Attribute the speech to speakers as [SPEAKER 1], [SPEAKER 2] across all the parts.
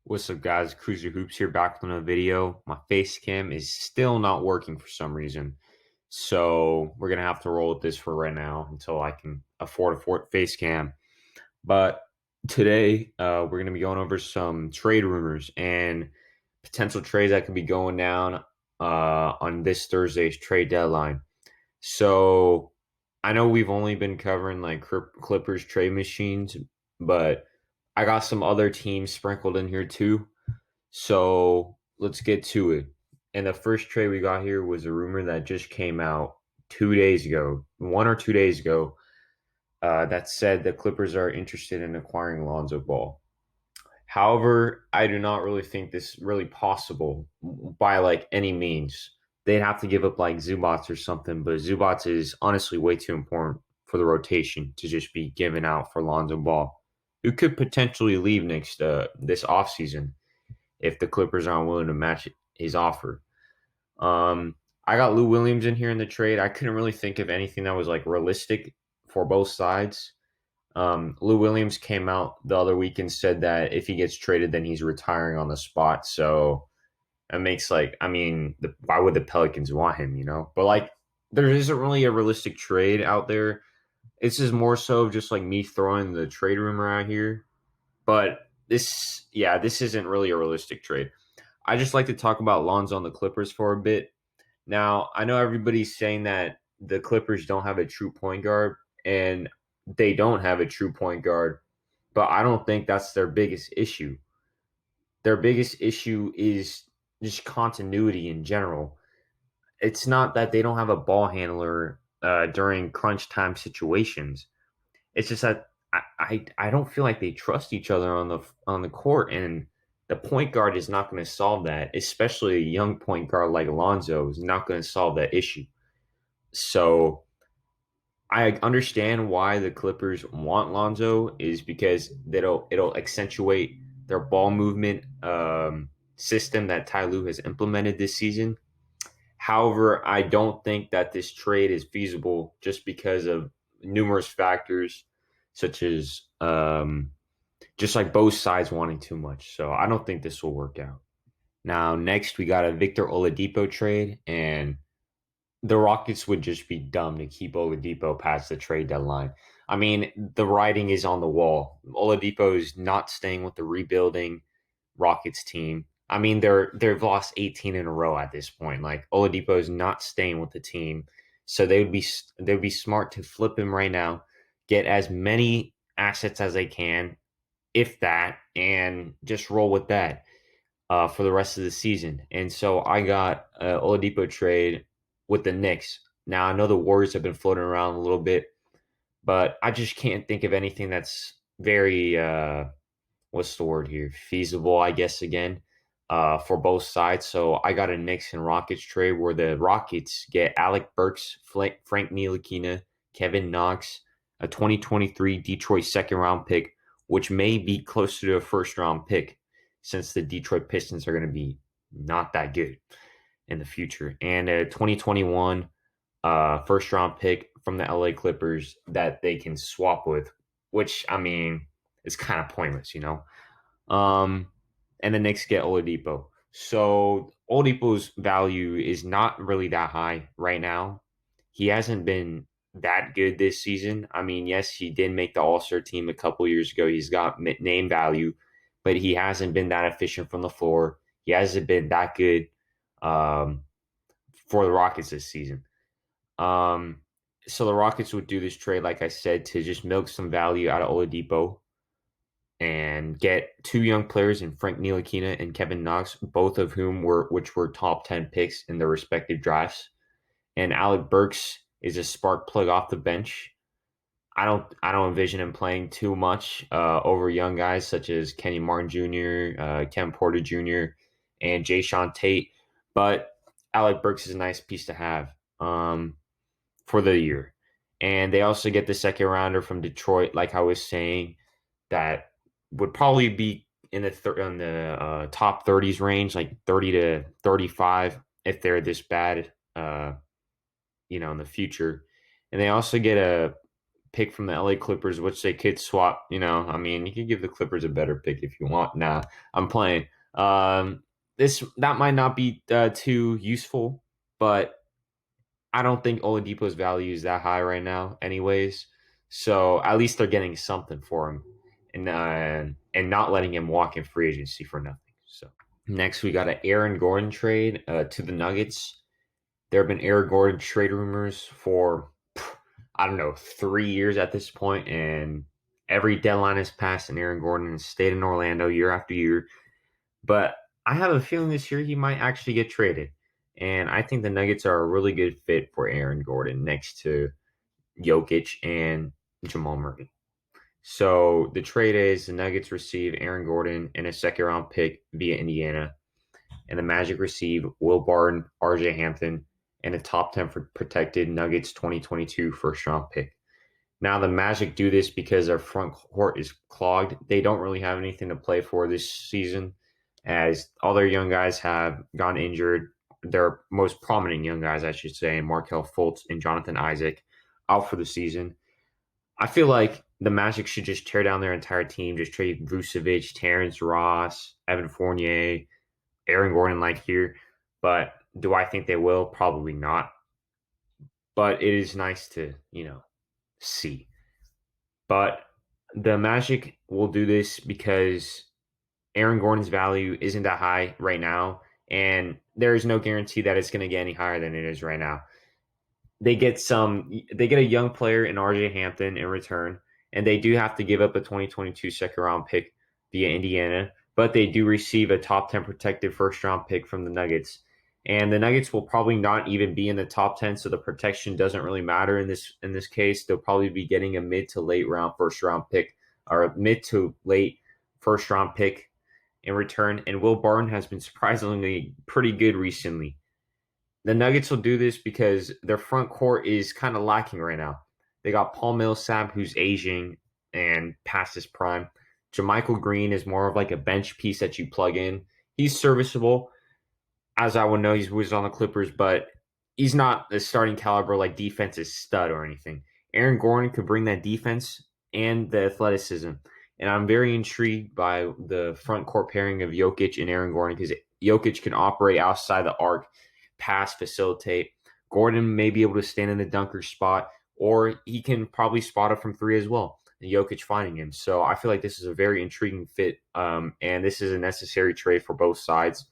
[SPEAKER 1] What's up, guys? Cruiser Hoops here, back with another video. My face cam is still not working for some reason, so we're gonna have to roll with this for right now until I can afford a face cam. But today, we're gonna be going over some trade rumors and potential trades that could be going down on this Thursday's trade deadline. So I know we've only been covering like Clippers trade machines, but I got some other teams sprinkled in here too. So let's get to it. And the first trade we got here was a rumor that just came out 2 days ago, 1 or 2 days ago, that said the Clippers are interested in acquiring Lonzo Ball. However, I do not really think this really possible by like any means. They'd have to give up like Zubats or something, but Zubats is honestly way too important for the rotation to just be given out for Lonzo Ball, who could potentially leave next this offseason if the Clippers aren't willing to match his offer. I got Lou Williams in here in the trade. I couldn't really think of anything that was like realistic for both sides. Lou Williams came out the other week and said that if he gets traded, then he's retiring on the spot. So that makes why would the Pelicans want him? But like, there isn't really a realistic trade out there. This is more so just like me throwing the trade rumor out here. But this isn't really a realistic trade. I just like to talk about Lonzo on the Clippers for a bit. Now, I know everybody's saying that the Clippers don't have a true point guard, and they don't have a true point guard, but I don't think that's their biggest issue. Their biggest issue is just continuity in general. It's not that they don't have a ball handler during crunch time situations. It's just that I don't feel like they trust each other on the court, and the point guard is not going to solve that. Especially a young point guard like Alonzo is not going to solve that issue. So I understand why the Clippers want Lonzo is because it'll accentuate their ball movement system that Ty Lue has implemented this season. However, I don't think that this trade is feasible just because of numerous factors, such as just like both sides wanting too much. So I don't think this will work out. Now, next we got a Victor Oladipo trade, and the Rockets would just be dumb to keep Oladipo past the trade deadline. I mean, the writing is on the wall. Oladipo is not staying with the rebuilding Rockets team. I mean, they've lost 18 in a row at this point. Like Oladipo is not staying with the team, so they would be smart to flip him right now, get as many assets as they can, if that, and just roll with that for the rest of the season. And so I got Oladipo trade with the Knicks. Now I know the Warriors have been floating around a little bit, but I just can't think of anything that's very what's the word here? Feasible, I guess, again, for both sides. So I got a Knicks and Rockets trade where the Rockets get Alec Burks, Frank Ntilikina, Kevin Knox, a 2023 Detroit second round pick, which may be closer to a first round pick since the Detroit Pistons are going to be not that good in the future, and a 2021 first round pick from the LA Clippers that they can swap with, which I mean is kind of pointless. Um, and the Knicks get Oladipo. So Oladipo's value is not really that high right now. He hasn't been that good this season. I mean, yes, he did make the All-Star team a couple years ago. He's got name value, but he hasn't been that efficient from the floor. He hasn't been that good um, for the Rockets this season. Um, so the Rockets would do this trade, like I said, to just milk some value out of Oladipo and get two young players in Frank Ntilikina and Kevin Knox, both of whom were top 10 picks in their respective drafts. And Alec Burks is a spark plug off the bench. I don't envision him playing too much over young guys such as Kenny Martin Jr., Ken Porter Jr., and Jay Sean Tate. But Alec Burks is a nice piece to have for the year. And they also get the second rounder from Detroit, like I was saying, that would probably be in the top 30s range, like 30 to 35, if they're this bad, in the future. And they also get a pick from the LA Clippers, which they could swap. I mean, you could give the Clippers a better pick if you want. Nah, I'm playing. That might not be too useful, but I don't think Oladipo's value is that high right now, anyways. So at least they're getting something for him, and not letting him walk in free agency for nothing. So next we got an Aaron Gordon trade to the Nuggets. There have been Aaron Gordon trade rumors for I don't know 3 years at this point, and every deadline has passed, and Aaron Gordon has stayed in Orlando year after year. But I have a feeling this year he might actually get traded. And I think the Nuggets are a really good fit for Aaron Gordon next to Jokic and Jamal Murray. So the trade is the Nuggets receive Aaron Gordon and a second-round pick via Indiana, and the Magic receive Will Barton, RJ Hampton, and a top 10 for protected Nuggets 2022 first-round pick. Now, the Magic do this because their front court is clogged. They don't really have anything to play for this season, as all their young guys have gone injured. Their most prominent young guys, I should say, Markelle Fultz and Jonathan Isaac, out for the season. I feel like the Magic should just tear down their entire team, just trade Vucevic, Terrence Ross, Evan Fournier, Aaron Gordon like here. But do I think they will? Probably not. But it is nice to, see. But the Magic will do this because Aaron Gordon's value isn't that high right now, and there is no guarantee that it's going to get any higher than it is right now. They get a young player in RJ Hampton in return, and they do have to give up a 2022 second round pick via Indiana, but they do receive a top 10 protected first round pick from the Nuggets. And the Nuggets will probably not even be in the top 10, so the protection doesn't really matter in this case. They'll probably be getting a mid to late round first round pick, or a mid to late first round pick in return. And Will Barton has been surprisingly pretty good recently. The Nuggets will do this because their front court is kind of lacking right now. They got Paul Millsap, who's aging and past his prime. JaMychal Green is more of like a bench piece that you plug in. He's serviceable, as I would know. He was on the Clippers, but he's not a starting caliber like defensive stud or anything. Aaron Gordon could bring that defense and the athleticism. And I'm very intrigued by the front court pairing of Jokic and Aaron Gordon, because Jokic can operate outside the arc, pass, facilitate. Gordon may be able to stand in the dunker spot, or he can probably spot it from three as well, and Jokic finding him. So I feel like this is a very intriguing fit, and this is a necessary trade for both sides.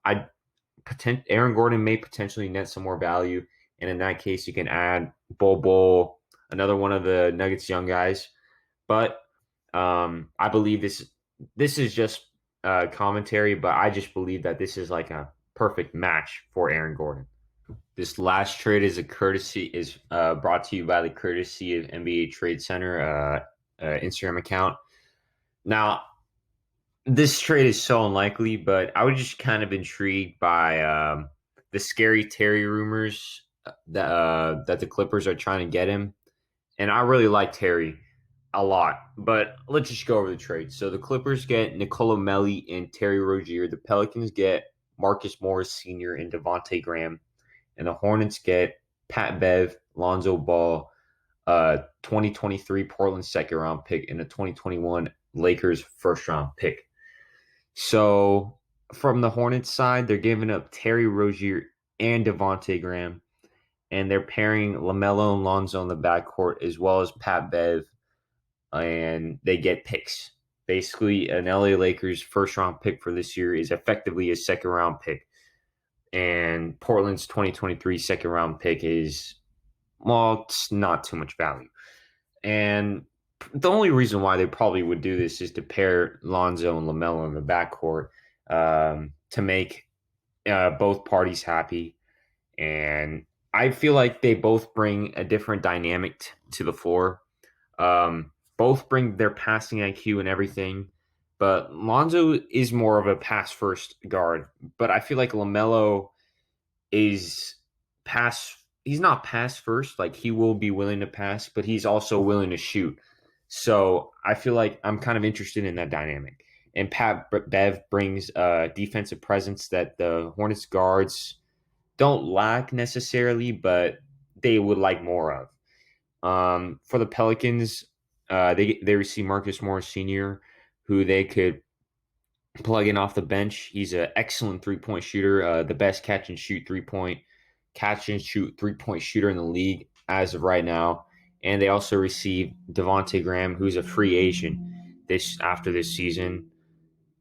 [SPEAKER 1] Aaron Gordon may potentially net some more value, and in that case, you can add Bol, another one of the Nuggets young guys. But I believe this is just commentary, but I just believe that this is like a perfect match for Aaron Gordon. This last trade is brought to you by the courtesy of NBA Trade Center Instagram account. Now, this trade is so unlikely, but I was just kind of intrigued by the scary Terry rumors that the Clippers are trying to get him, and I really like Terry a lot. But let's just go over the trade. So the Clippers get Nicolo Melli and Terry Rozier. The Pelicans get Marcus Morris Sr. and Devontae Graham. And the Hornets get Pat Bev, Lonzo Ball, 2023 Portland second round pick, and a 2021 Lakers first round pick. So from the Hornets side, they're giving up Terry Rozier and Devontae Graham, and they're pairing LaMelo and Lonzo in the backcourt, as well as Pat Bev, and they get picks. Basically, an LA Lakers first round pick for this year is effectively a second round pick. And Portland's 2023 second round pick is, well, it's not too much value. And the only reason why they probably would do this is to pair Lonzo and LaMelo in the backcourt to make both parties happy. And I feel like they both bring a different dynamic to the floor. Both bring their passing IQ and everything. But Lonzo is more of a pass-first guard. But I feel like LaMelo is he's not pass-first. Like, he will be willing to pass, but he's also willing to shoot. So I feel like I'm kind of interested in that dynamic. And Pat Bev brings a defensive presence that the Hornets guards don't lack necessarily, but they would like more of. For the Pelicans, they receive Marcus Morris Sr., who they could plug in off the bench. He's an excellent 3-point shooter, the best catch and shoot 3-point shooter in the league as of right now. And they also receive Devonte Graham, who's a free agent after this season.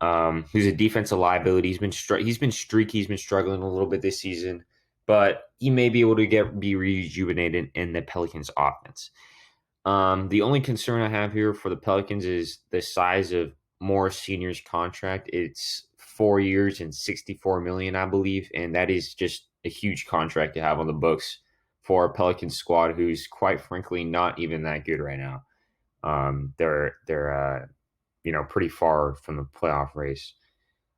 [SPEAKER 1] Who's a defensive liability. He's been streaky. He's been struggling a little bit this season, but he may be able to be rejuvenated in the Pelicans offense. The only concern I have here for the Pelicans is the size of Morris Sr.'s contract. It's 4 years and $64 million, I believe, and that is just a huge contract to have on the books for a Pelicans squad who's quite frankly not even that good right now. They're pretty far from the playoff race.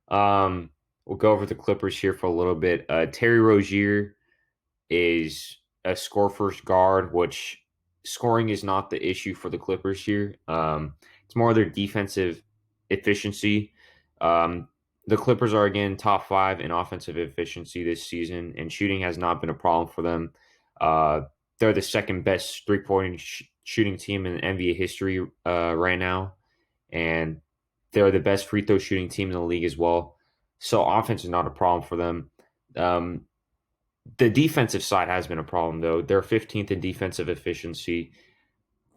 [SPEAKER 1] We'll go over the Clippers here for a little bit. Terry Rozier is a score first guard, which scoring is not the issue for the Clippers here. It's more their defensive efficiency. The Clippers are again top 5 in offensive efficiency this season, and shooting has not been a problem for them. They're the second best 3-point shooting team in NBA history right now, and they're the best free throw shooting team in the league as well. So offense is not a problem for them. The defensive side has been a problem, though. They're 15th in defensive efficiency,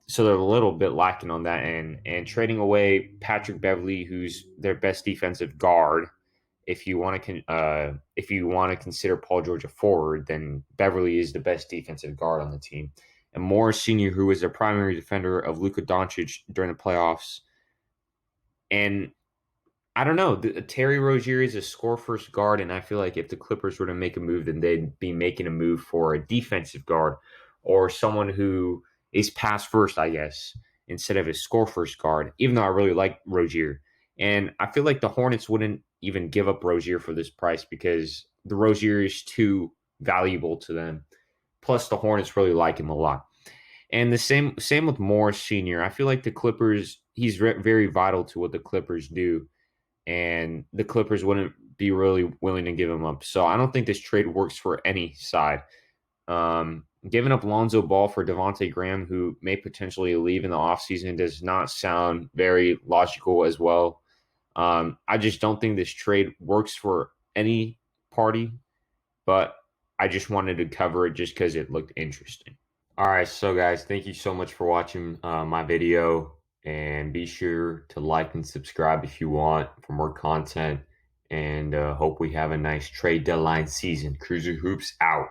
[SPEAKER 1] so they're a little bit lacking on that end. And trading away Patrick Beverley, who's their best defensive guard, if you want to consider Paul George a forward, then Beverley is the best defensive guard on the team. And Morris Sr., who is the primary defender of Luka Doncic during the playoffs. And I don't know. Terry Rozier is a score first guard, and I feel like if the Clippers were to make a move, then they'd be making a move for a defensive guard or someone who is pass first, I guess, instead of a score first guard, even though I really like Rozier. And I feel like the Hornets wouldn't even give up Rozier for this price because the Rozier is too valuable to them. Plus, the Hornets really like him a lot. And the same with Morris Sr. I feel like the Clippers, he's very vital to what the Clippers do, and the Clippers wouldn't be really willing to give him up. So I don't think this trade works for any side. Giving up Lonzo Ball for Devonte Graham, who may potentially leave in the offseason, does not sound very logical as well. I just don't think this trade works for any party, but I just wanted to cover it just because it looked interesting. All right, so guys, thank you so much for watching my video, and be sure to like and subscribe if you want for more content, and hope we have a nice trade deadline season. Cruiser Hoops out.